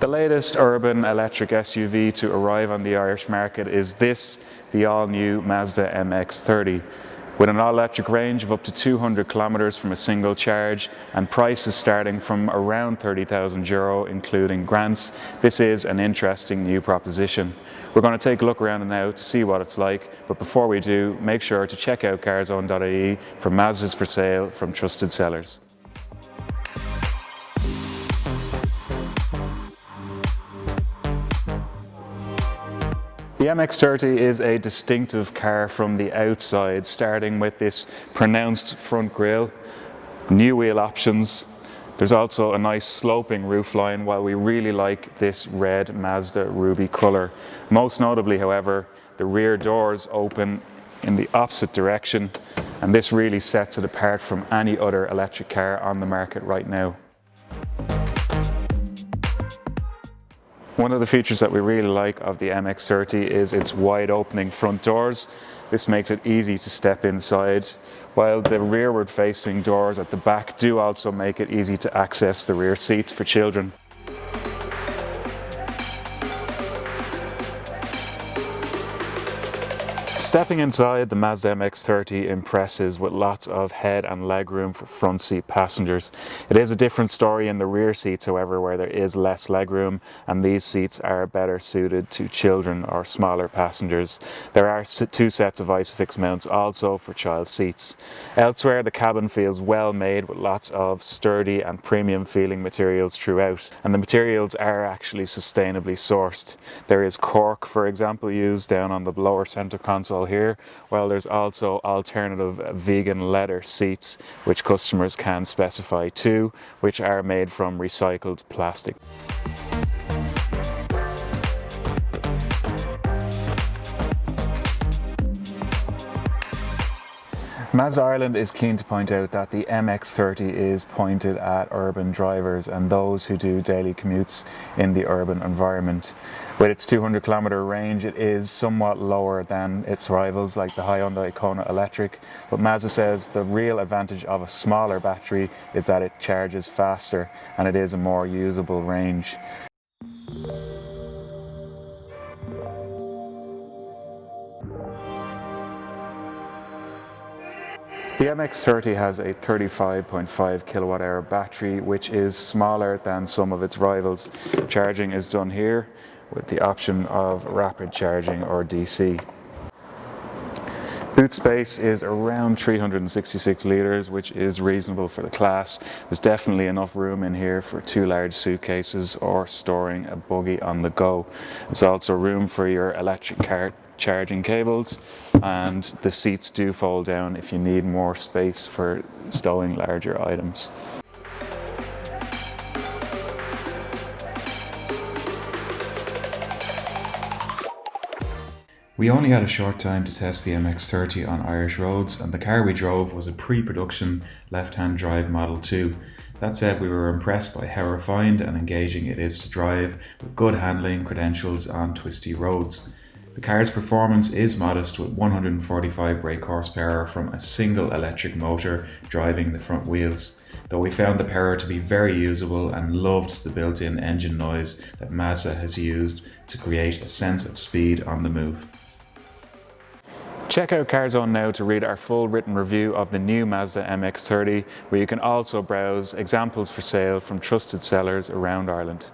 The latest urban electric SUV to arrive on the Irish market is the all-new Mazda MX-30. With an all-electric range of up to 200 kilometres from a single charge and prices starting from around €30,000 including grants, this is an interesting new proposition. We're going to take a look around it now to see what it's like, but before we do, make sure to check out Carzone.ie for Mazdas for sale from trusted sellers. The MX-30 is a distinctive car from the outside, starting with this pronounced front grille, new wheel options. There's also a nice sloping roofline, while we really like this red Mazda ruby colour. Most notably, however, the rear doors open in the opposite direction, and this really sets it apart from any other electric car on the market right now. One of the features that we really like of the MX-30 is its wide opening front doors. This makes it easy to step inside, while the rearward facing doors at the back do also make it easy to access the rear seats for children. Stepping inside, the Mazda MX-30 impresses with lots of head and leg room for front seat passengers. It is a different story in the rear seats, however, where there is less leg room, and these seats are better suited to children or smaller passengers. There are two sets of ISOFIX mounts also for child seats. Elsewhere, the cabin feels well made with lots of sturdy and premium feeling materials throughout, and the materials are actually sustainably sourced. There is cork, for example, used down on the lower centre console here, while there's also alternative vegan leather seats which customers can specify too, which are made from recycled plastic. Mazda Ireland is keen to point out that the MX-30 is pointed at urban drivers and those who do daily commutes in the urban environment. With its 200-kilometre range, it is somewhat lower than its rivals like the Hyundai Kona Electric, but Mazda says the real advantage of a smaller battery is that it charges faster and it is a more usable range. The MX-30 has a 35.5 kilowatt-hour battery, which is smaller than some of its rivals. Charging is done here with the option of rapid charging or DC. Boot space is around 366 litres, which is reasonable for the class. There's definitely enough room in here for 2 large suitcases or storing a buggy on the go. There's also room for your electric car charging cables, and the seats do fold down if you need more space for stowing larger items. We only had a short time to test the MX-30 on Irish roads, and the car we drove was a pre-production left-hand drive Model 2. That said, we were impressed by how refined and engaging it is to drive, with good handling credentials on twisty roads. The car's performance is modest, with 145 brake horsepower from a single electric motor driving the front wheels, though we found the power to be very usable and loved the built-in engine noise that Mazda has used to create a sense of speed on the move. Check out Carzone now to read our full written review of the new Mazda MX-30, where you can also browse examples for sale from trusted sellers around Ireland.